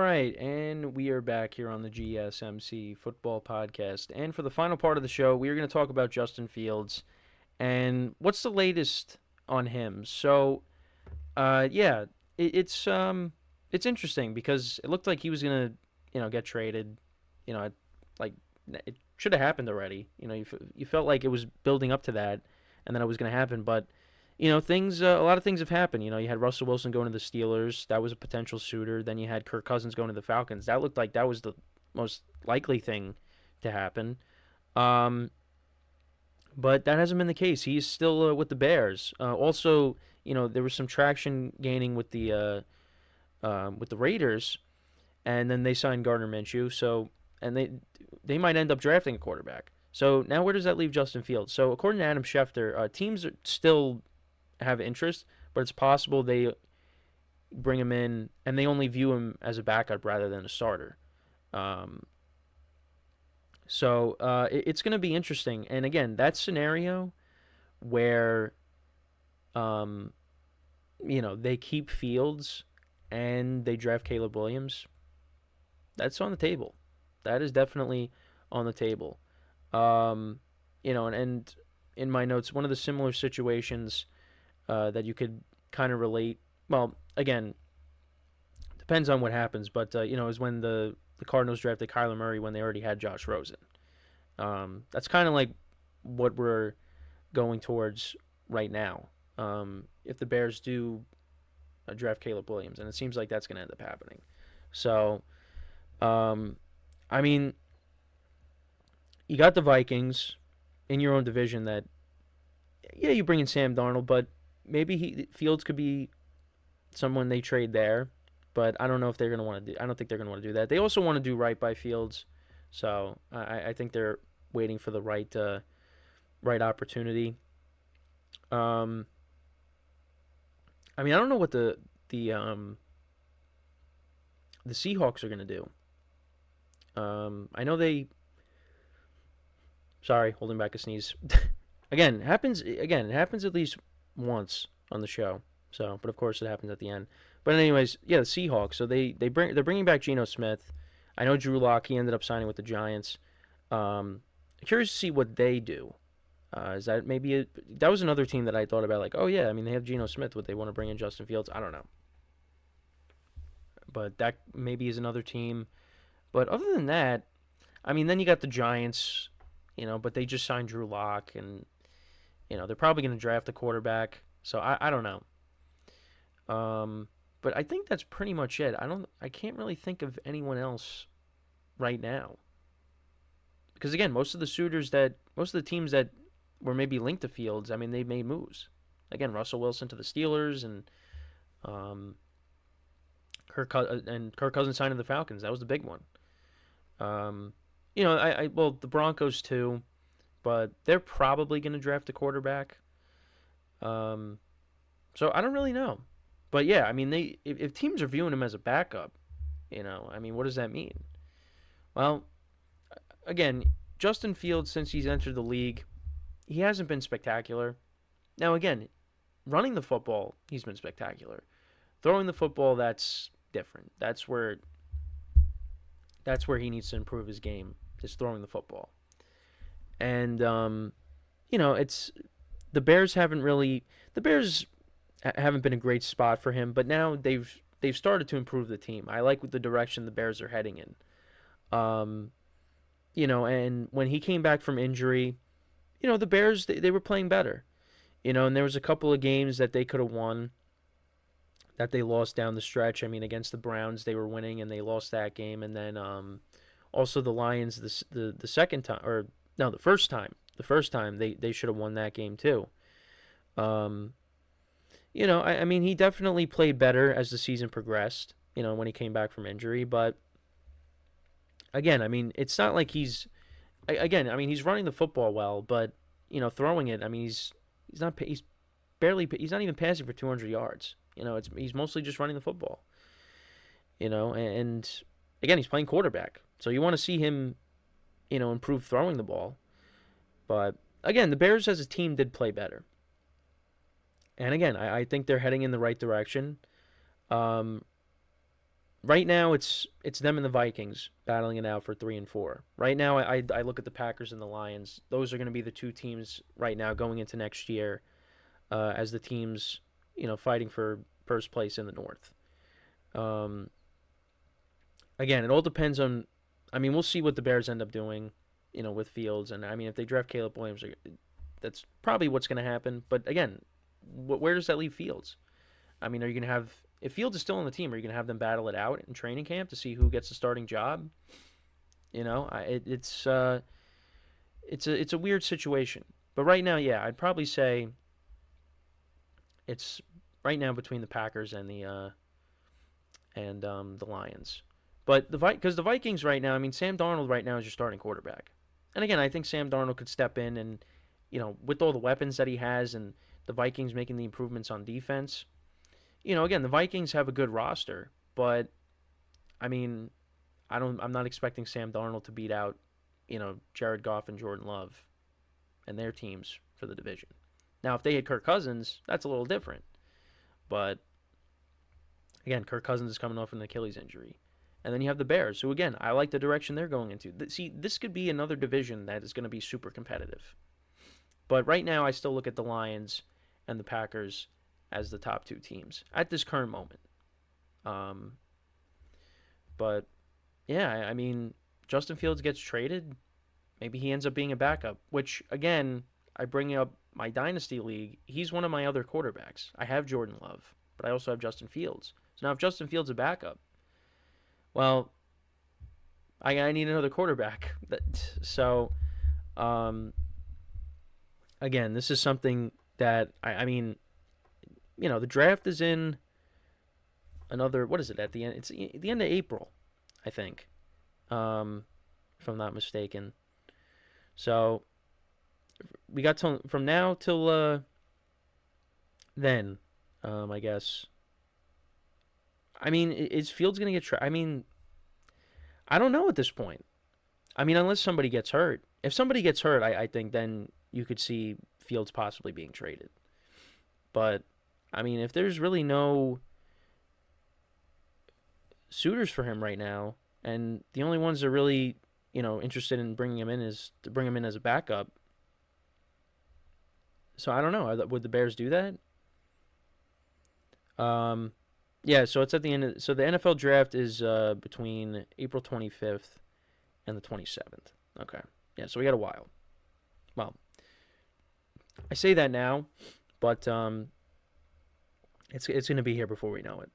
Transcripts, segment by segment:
right, and we are back here on the GSMC Football Podcast. And for the final part of the show, we are going to talk about Justin Fields and what's the latest on him. Yeah, it's interesting because it looked like he was going to, get traded. You know, like it should have happened already. You felt like it was building up to that, and then it was going to happen, but a lot of things have happened. You had Russell Wilson going to the Steelers. That was a potential suitor. Then you had Kirk Cousins going to the Falcons. That looked like that was the most likely thing to happen. Um, but that hasn't been the case. He's still with the Bears. Also, there was some traction gaining with the Raiders, and then they signed Gardner Minshew. And they might end up drafting a quarterback. So now where does that leave Justin Fields? So according to Adam Schefter, teams are still have interest, but it's possible they bring him in and they only view him as a backup rather than a starter. Um, it's going to be interesting. And again, that scenario where, um, they keep Fields and they draft Caleb Williams, that's on the table. That is definitely on the table. And in my notes, one of the similar situations that you could kind of relate. Well, again, depends on what happens, but is when the Cardinals drafted Kyler Murray when they already had Josh Rosen. That's kind of like what we're going towards right now. If the Bears do draft Caleb Williams, and it seems like that's going to end up happening. So, I mean, you got the Vikings in your own division that, yeah, you bring in Sam Darnold, but maybe Fields could be someone they trade there, but I don't know if they're going to want to do. I don't think they're going to want to do that. They also want to do right by Fields, so I think they're waiting for the right opportunity. I mean, I don't know what the Seahawks are going to do. I know they. Sorry, holding back a sneeze. It happens at least once on the show. So, but of course it happens at the end. But anyways, yeah, the Seahawks. So they're bringing back Geno Smith. I know Drew Lock. He ended up signing with the Giants. Curious to see what they do. Is that that was another team that I thought about? Like, oh yeah, I mean they have Geno Smith. Would they want to bring in Justin Fields? I don't know. But that maybe is another team. But other than that, I mean, then you got the Giants. But they just signed Drew Lock, and they're probably going to draft a quarterback. So I don't know. But I think that's pretty much it. I can't really think of anyone else right now. Because again, most of the teams that were maybe linked to Fields, I mean, they made moves. Again, Russell Wilson to the Steelers, and Kirk Cousins signed to the Falcons. That was the big one. The Broncos too, but they're probably going to draft a quarterback. So I don't really know. But yeah, I mean, if teams are viewing him as a backup, I mean, what does that mean? Well, again, Justin Fields, since he's entered the league, he hasn't been spectacular. Now, again, running the football, he's been spectacular. Throwing the football, that's different. That's where he needs to improve his game, is throwing the football. And it's the Bears haven't been a great spot for him, but now they've started to improve the team. I like the direction the Bears are heading in. And when he came back from injury, the Bears they were playing better. And there was a couple of games that they could have won that they lost down the stretch. I mean, against the Browns, they were winning and they lost that game. And then also the Lions, the second time, or no, the first time they should have won that game too. I mean, he definitely played better as the season progressed, when he came back from injury. But again, I mean, it's not like he's running the football well, but, throwing it, I mean, he's not even passing for 200 yards. He's mostly just running the football. And again, he's playing quarterback. So you want to see him, improve throwing the ball. But again, the Bears as a team did play better. And again, I think they're heading in the right direction. right now it's them and the Vikings battling it out for 3 and 4. Right now, I look at the Packers and the Lions. Those are going to be the two teams right now going into next year as the teams fighting for first place in the North. Um, Again, it all depends on. I mean, we'll see what the Bears end up doing, with Fields, and I mean, if they draft Caleb Williams, that's probably what's going to happen. But again, where does that leave Fields? I mean, are you going to have if Fields is still on the team? Are you going to have them battle it out in training camp to see who gets the starting job? It's a weird situation. But right now, yeah, I'd probably say it's right now between the Packers and the Lions. But because the Vikings right now, I mean, Sam Darnold right now is your starting quarterback. And again, I think Sam Darnold could step in and, with all the weapons that he has and the Vikings making the improvements on defense, again, the Vikings have a good roster, but I mean, I'm not expecting Sam Darnold to beat out, Jared Goff and Jordan Love and their teams for the division. Now, if they had Kirk Cousins, that's a little different. But again, Kirk Cousins is coming off an Achilles injury. And then you have the Bears, who, again, I like the direction they're going into. See, this could be another division that is going to be super competitive. But right now, I still look at the Lions and the Packers as the top two teams at this current moment. But, yeah, I mean, Justin Fields gets traded. Maybe he ends up being a backup, which, again, I bring up my Dynasty League. He's one of my other quarterbacks. I have Jordan Love, but I also have Justin Fields. So now if Justin Fields is a backup, well, I need another quarterback. So, again, this is something that, I mean, the draft is in another, what is it, at the end? It's at the end of April, I think, if I'm not mistaken. So, we got from now till then, I guess. I mean, is Fields going to get I mean, I don't know at this point. I mean, unless somebody gets hurt. If somebody gets hurt, I think then you could see Fields possibly being traded. But, I mean, if there's really no suitors for him right now, and the only ones that are really, interested in bringing him in is to bring him in as a backup. So I don't know. Would the Bears do that? Yeah, so it's at the end. So the NFL draft is between April 25th and the 27th. Okay. Yeah, so we got a while. Well, I say that now, but it's going to be here before we know it.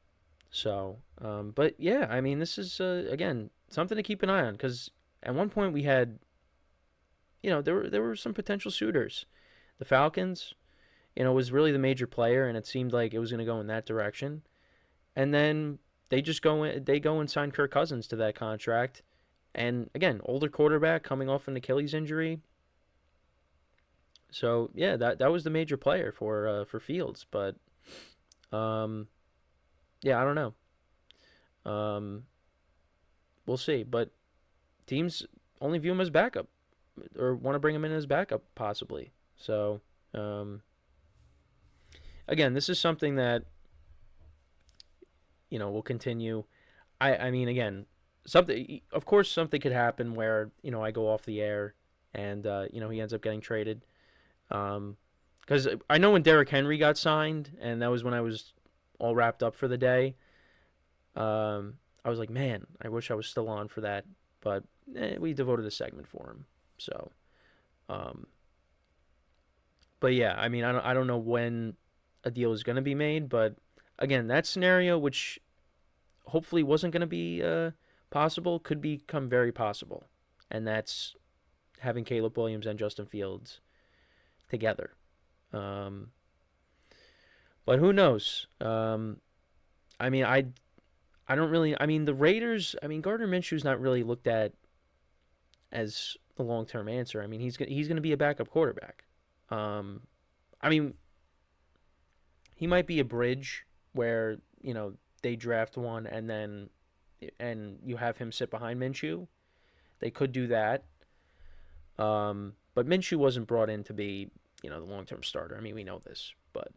So, but yeah, I mean, this is again something to keep an eye on because at one point we had, there were some potential suitors. The Falcons, was really the major player, and it seemed like it was going to go in that direction. And then they go and sign Kirk Cousins to that contract. And again, older quarterback coming off an Achilles injury. So yeah, that was the major player for Fields. But yeah, I don't know. We'll see. But teams only view him as backup or want to bring him in as backup possibly. So again, this is something that will continue. I mean, again, of course, something could happen where, I go off the air and, he ends up getting traded. Because I know when Derrick Henry got signed, and that was when I was all wrapped up for the day, I was like, man, I wish I was still on for that. But we devoted a segment for him. So, but yeah, I mean, I don't know when a deal is going to be made, but again, that scenario, which hopefully wasn't going to be possible, could become very possible. And that's having Caleb Williams and Justin Fields together. But who knows? I mean, I don't really. I mean, the Raiders. I mean, Gardner Minshew's not really looked at as the long-term answer. I mean, he's going to be a backup quarterback. I mean, he might be a bridge where they draft one and you have him sit behind Minshew. They could do that. But Minshew wasn't brought in to be the long-term starter. I mean, we know this, but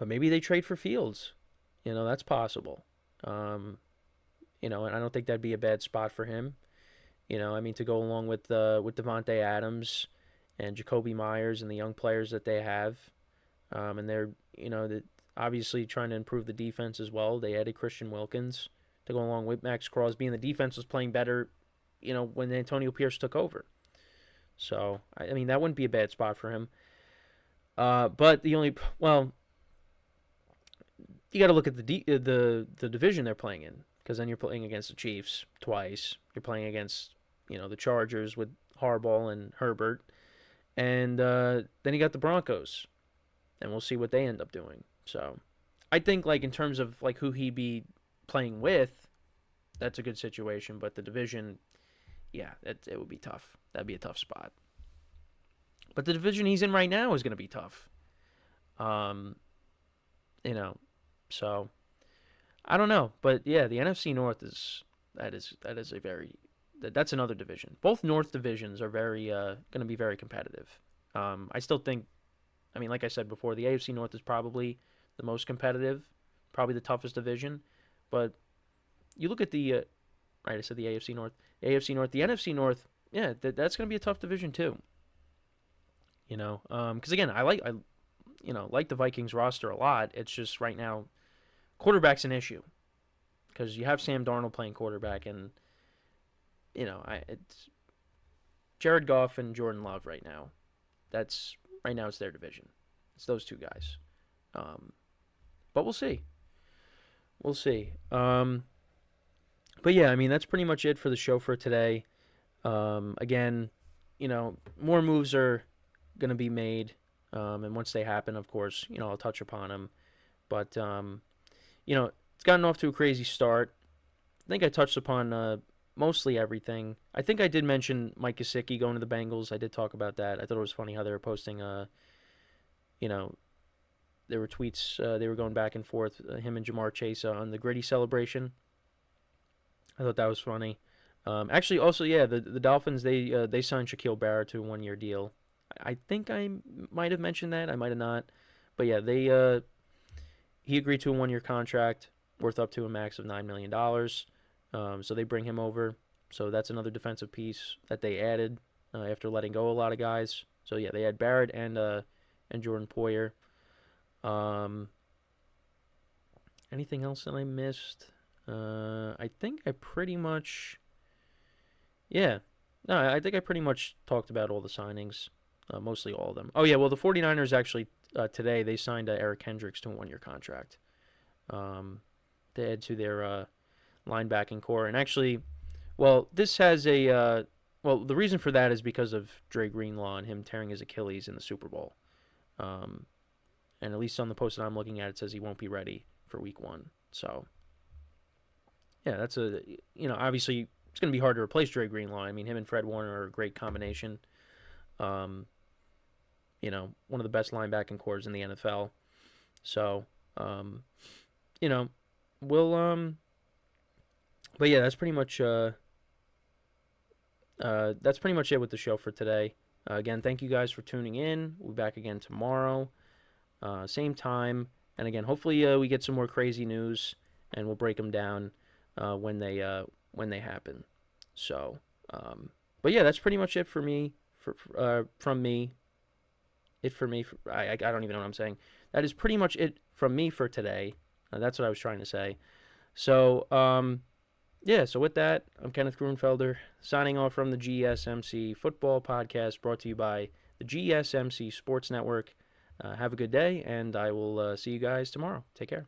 maybe they trade for Fields. That's possible. You know, and I don't think that'd be a bad spot for him. You know, I mean, to go along with Devontae Adams and Jacoby Myers and the young players that they have, and they're obviously trying to improve the defense as well. They added Christian Wilkins to go along with Max Crosby, and the defense was playing better, when Antonio Pierce took over. So I mean, that wouldn't be a bad spot for him. But you got to look at the division they're playing in, because then you're playing against the Chiefs twice. You're playing against the Chargers with Harbaugh and Herbert, and then you got the Broncos, and we'll see what they end up doing. So I think like in terms of like who he be playing with, that's a good situation. But the division, yeah, it would be tough. That'd be a tough spot. But the division he's in right now is going to be tough. Um, you know, so I don't know, but yeah, the NFC North is that's another division. Both North divisions are very going to be very competitive. I still think, I mean, like I said before, the AFC North is probably the most competitive, probably the toughest division. But you look at right, I said the AFC North, the NFC North, yeah, that's going to be a tough division too. Because again, I like the Vikings roster a lot. It's just right now, quarterback's an issue because you have Sam Darnold playing quarterback, and it's Jared Goff and Jordan Love right now. That's right now it's their division. It's those two guys. But we'll see. We'll see. But yeah, I mean that's pretty much it for the show for today. Again, more moves are going to be made, and once they happen, of course, I'll touch upon them. But it's gotten off to a crazy start. I think I touched upon mostly everything. I think I did mention Mike Gesicki going to the Bengals. I did talk about that. I thought it was funny how they were posting, there were tweets. They were going back and forth, him and Jamar Chase on the Gritty celebration. I thought that was funny. Actually, also, yeah, the Dolphins, they signed Shaquille Barrett to a 1-year deal. I think I might have mentioned that. I might have not. But yeah, he agreed to a 1-year contract worth up to a max of $9 million. So they bring him over. So that's another defensive piece that they added after letting go a lot of guys. So yeah, they had Barrett and Jordan Poyer. Anything else that I missed? I think I pretty much... Yeah. No, I think I pretty much talked about all the signings. Mostly all of them. Oh, yeah, well, the 49ers actually, today, they signed Eric Kendricks to a 1-year contract. To add to their linebacking core. And actually, well, this has the reason for that is because of Dre Greenlaw and him tearing his Achilles in the Super Bowl. And at least on the post that I'm looking at, it says he won't be ready for week 1. So, yeah, that's obviously it's going to be hard to replace Dre Greenlaw. I mean, him and Fred Warner are a great combination. One of the best linebacking cores in the NFL. So, we'll but yeah, that's pretty much it with the show for today. Again, thank you guys for tuning in. We'll be back again tomorrow, same time, and again, hopefully we get some more crazy news and we'll break them down when they happen. So, but yeah, that's pretty much it for me. From me. It for me. I don't even know what I'm saying. That is pretty much it from me for today. That's what I was trying to say. So, yeah, so with that, I'm Kenneth Grunfelder, signing off from the GSMC Football Podcast, brought to you by the GSMC Sports Network. Have a good day, and I will see you guys tomorrow. Take care.